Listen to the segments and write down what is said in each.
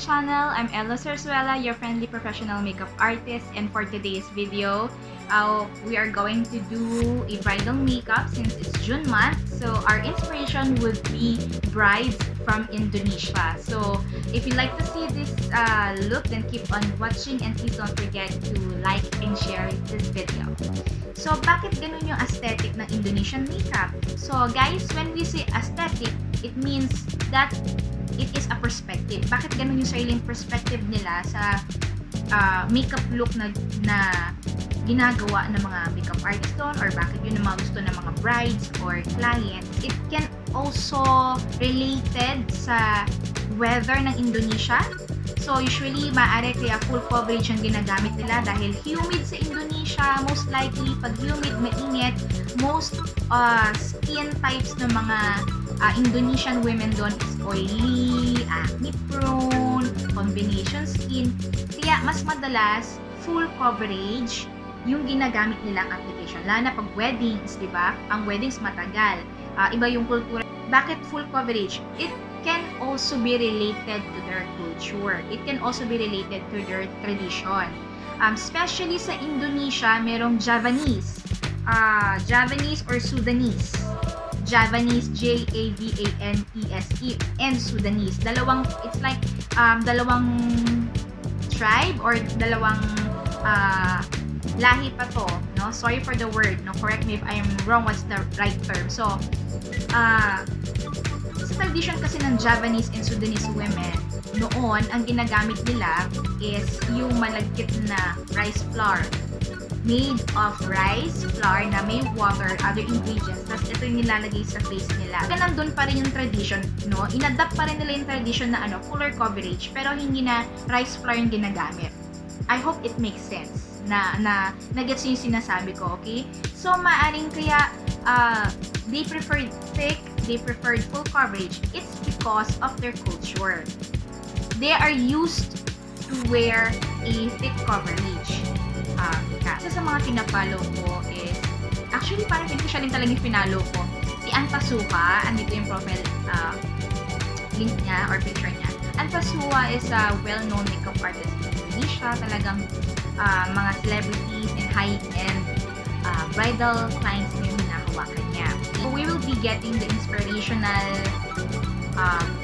channel. I'm Ella Sarsuela, your friendly professional makeup artist, and for today's video, we are going to do a bridal makeup since it's June month. So our inspiration would be brides from Indonesia. So if you like to see this look, then keep on watching and please don't forget to like and share this video. So bakit ganun yung aesthetic ng Indonesian makeup? So guys, when we say aesthetic, it means that it is a perspective. Bakit ganun yung sariling perspective nila sa makeup look na ginagawa ng mga makeup artist doon, or bakit yun ang mga gusto ng mga brides or clients. It can also related sa weather ng Indonesia. So usually, maaari kaya full coverage ang ginagamit nila dahil humid sa Indonesia. Most likely, pag humid, mainit, most skin types ng mga Indonesian women doon is oily, acne prone, combination skin. Kaya mas madalas full coverage yung ginagamit nilang application. Lalo na pag weddings, di ba? Ang weddings matagal. Iba yung kultura. Bakit full coverage? It can also be related to their culture. It can also be related to their tradition. Especially sa Indonesia, merong Javanese. Javanese or Sudanese. Javanese, Javanese, and Sudanese. It's like dalawang tribe or dalawang lahi pa to, no? Sorry for the word, no? Correct me if I'm wrong, what's the right term. So, sa tradition kasi ng Javanese and Sudanese women, noon, ang ginagamit nila is yung malagkit na rice flour. Made of rice flour na may water, other ingredients, tapos ito yung nilalagay sa face nila. Kaya nandun pa rin yung tradition, no? Inadapt pa rin nila yung tradition na fuller coverage, pero hindi na rice flour yung ginagamit. I hope it makes sense na gets yung sinasabi ko, okay? So, maaring kaya they preferred thick, they preferred full coverage. It's because of their culture. They are used to wear a thick coverage. Isa sa mga pinapalo ko is, actually parang siya rin talagang pinalo ko, si Anpa Suha. Andito yung profile link niya or picture niya. Anpa Suha is a well-known makeup artist in Indonesia. Talagang mga celebrities and high-end bridal clients na yung hinahawakan niya. So we will be getting the inspirational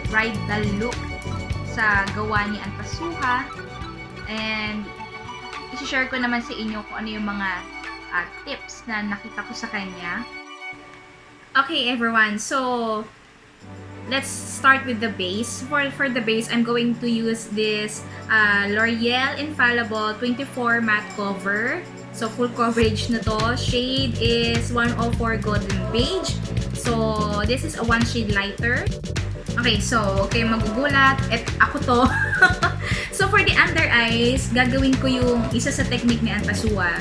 bridal look sa gawa ni Anpa Suha, and i-share ko naman sa inyo kung ano yung mga tips na nakita ko sa kanya. Okay everyone, so let's start with the base. For the base, I'm going to use this L'Oreal Infallible 24 matte cover. So full coverage na to. Shade is 104 Golden Beige. So this is a one shade lighter. Okay, so magugulat. Ako to. So for the under eyes, gagawin ko yung isa sa technique ni Anpa Suha.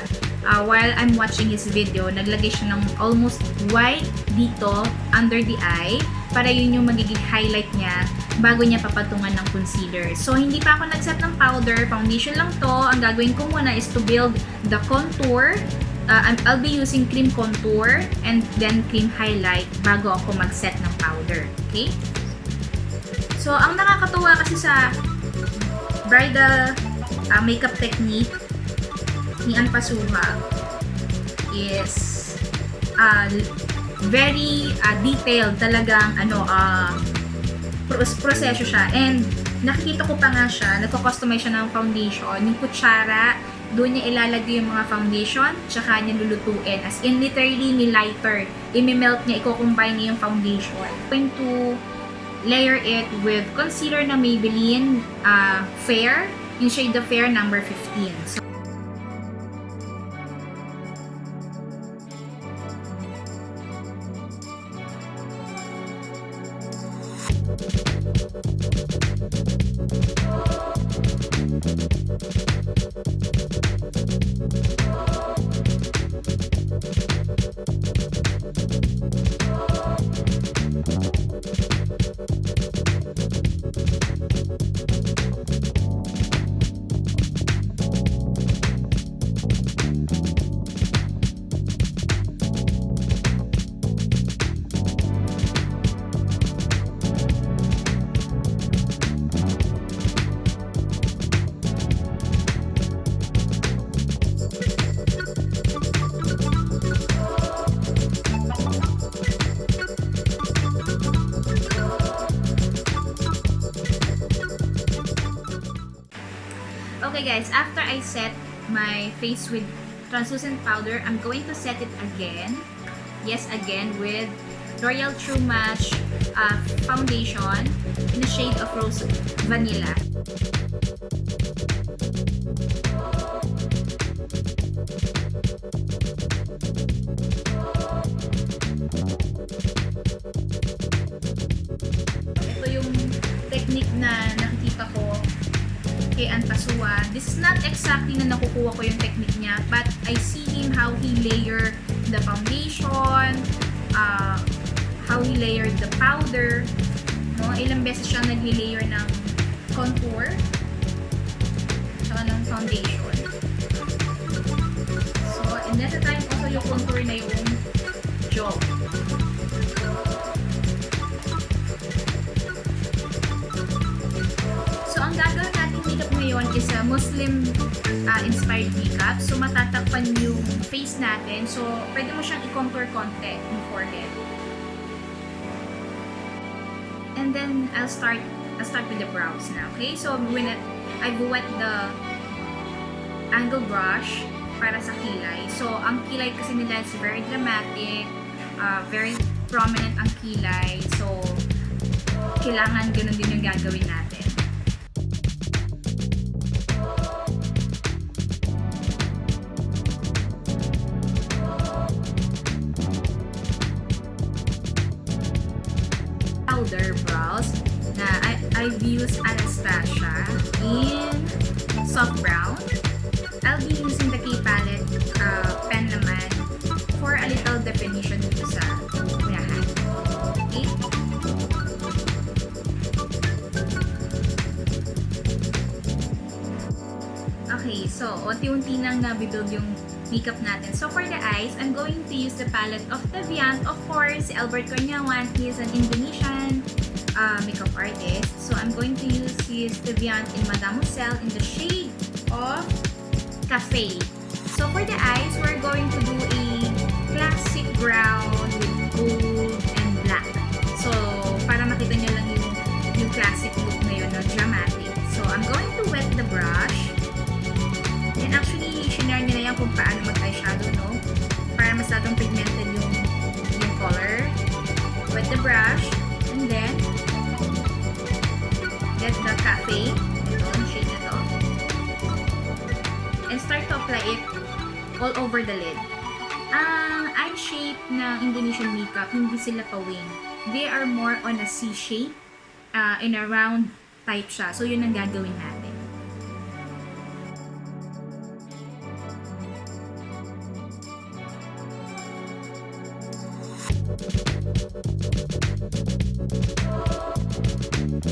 While I'm watching his video, naglagay siya ng almost white dito under the eye para yun yung magiging highlight niya bago niya papatungan ng concealer. So hindi pa ako nagset ng powder, foundation lang to. Ang gagawin ko muna is to build the contour. I'll be using cream contour and then cream highlight bago ako mag-set ng powder. Okay? So ang nakakatuwa kasi sa bridal makeup technique ni Anpa Suha is very detailed talagang proseso siya, and nakikita ko pa nga siya, nagko-customize siya ng foundation, yung kutsara doon niya ilalagay yung mga foundation, tsaka niya lulutuin, as in literally ni lighter, i-melt niya, i-combine niya yung foundation. Going to layer it with concealer na Maybelline Fair, yung shade of Fair number 15. So, Okay guys, after I set my face with translucent powder, I'm going to set it again. Yes, again with L'Oreal True Match foundation in the shade of Rose Vanilla. Ito yung technique na nakikita ko kay Anpa Suha. This is not exactly na nakukuha ko yung technique niya, but I see him how he layer the foundation, how he layered the powder. No? Ilang beses siyang nag-layer ng contour saka ng foundation. So, and at the time also yung contour na yung jaw. So, ang gagawin natin makeup ngayon is a Muslim inspired makeup. So, matatakpan yung face natin. So, pwede mo siyang i-contour konti yung forehead. And then, I'll start with the brows now. Okay? So, I've wet the angle brush para sa kilay. So, ang kilay kasi nila is very dramatic, very prominent ang kilay. So, kailangan ganun din yung gagawin natin. Powder brows na I've used Anastasia in soft brown. I'll be using the K palette pen naman for a little definition dito sa unahan. Okay? Okay, so unti-unti nang nabibuild yung makeup natin. So for the eyes, I'm going to use the palette of Deviant. Of course, si Albert Cornyawan, he is an Indonesian makeup artist. So I'm going to use his Deviant in Mademoiselle in the shade of Cafe. So for the eyes, we're going to do a classic brown with gold and black. So para makita nyo lang yung classic look na yun, no? Dramatic. So I'm going to wet the brush. And actually, shinare nyo na yan kung paano mag-eyeshadow, no? Para mas latong pigmented yung color. Wet the brush. And then, get the Cafe. Ito, yung shade na to. And start to apply it all over the lid. Ang eye shape ng Indonesian makeup, hindi sila pa-wing. They are more on a C shape. In a round type siya. So, yun ang gagawin natin.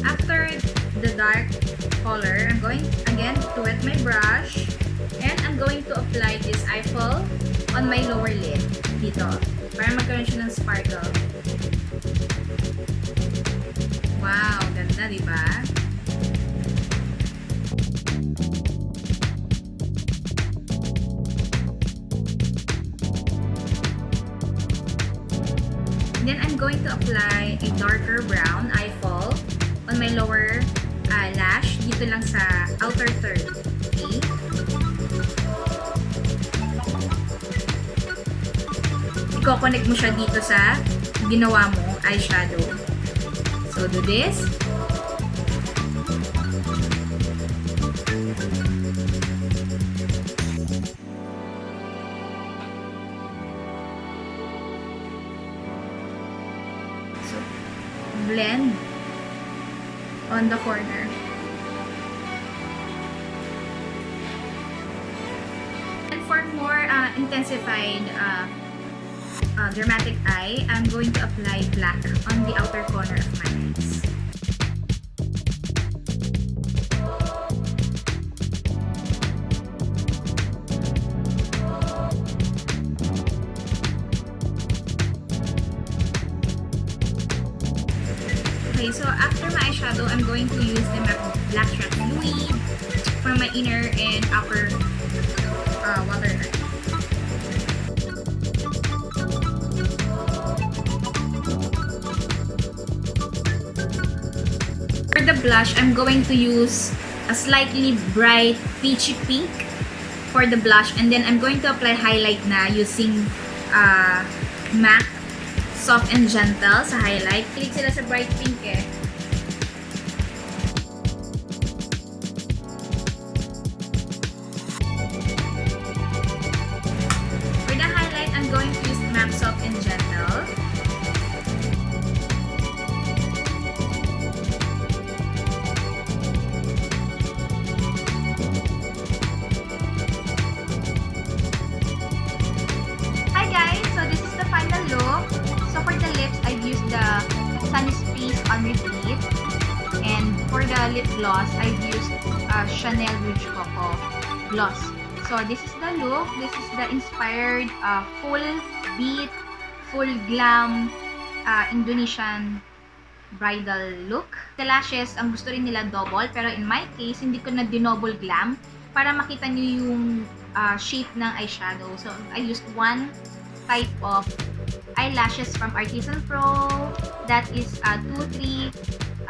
After the dark color, I'm going again to wet my brush and I'm going to apply this eyeful on my lower lid dito para magkaroon siya ng sparkle. Wow, ganda, diba? Then I'm going to apply a darker brown eyeful on my lower lash, dito lang sa outer third. Okay? I-connect mo siya dito sa ginawa mo eyeshadow. So do this. So blend on the corner. And for more intensified dramatic eye, I'm going to apply black on the outer corner of my eyes. Okay, so after my eyeshadow, I'm going to use the MAC Black Track Fluid for my inner and upper waterline. For the blush, I'm going to use a slightly bright peachy pink for the blush. And then I'm going to apply highlight na using MAC Soft and Gentle sa highlight. Kilig sila sa bright pink eh. For the highlight, I'm going to use MAC Soft and Gentle. Repeat. And for the lip gloss, I've used Chanel Rouge Coco gloss. So this is the look. This is the inspired full beat, full glam Indonesian bridal look. The lashes, ang gusto rin nila double, pero in my case, hindi ko na dinoble glam para makita nyo yung shape ng eyeshadow. So I used one type of eyelashes from Artisan Pro. That is 2373.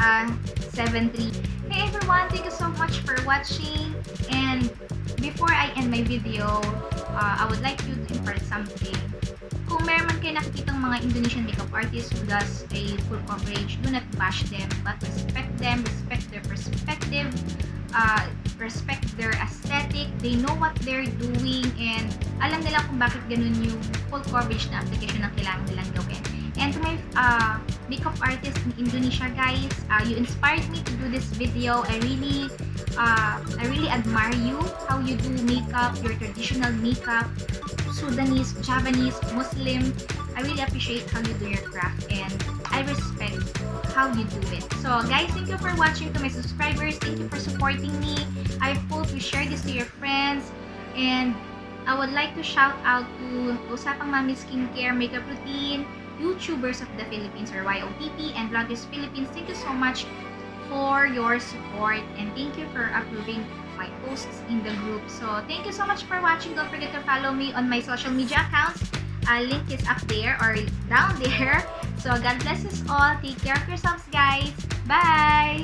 Hey everyone, thank you so much for watching. And before I end my video, I would like you to impart something. Kung meron man kayo nakikitang mga Indonesian makeup artists who does a full coverage, do not bash them, but respect them, respect their perspective, respect their aesthetic. They know what they're doing, and alam nila kung bakit ganun yung full coverage na application na kailangan nilang gawin. And to my makeup artist in Indonesia, guys, you inspired me to do this video. I really admire you, how you do makeup, your traditional makeup, Sudanese, Javanese, Muslim. I really appreciate how you do your craft, and I respect how you do it. So guys, thank you for watching. To my subscribers, thank you for supporting me. I hope you share this to your friends, and I would like to shout out to Usapang Mami Skincare Makeup Routine, YouTubers of the Philippines, or YOTP, and Vloggers Philippines. Thank you so much for your support, and thank you for approving my posts in the group. So thank you so much for watching. Don't forget to follow me on my social media accounts. Link is up there or down there. So God bless us all. Take care of yourselves, guys. Bye!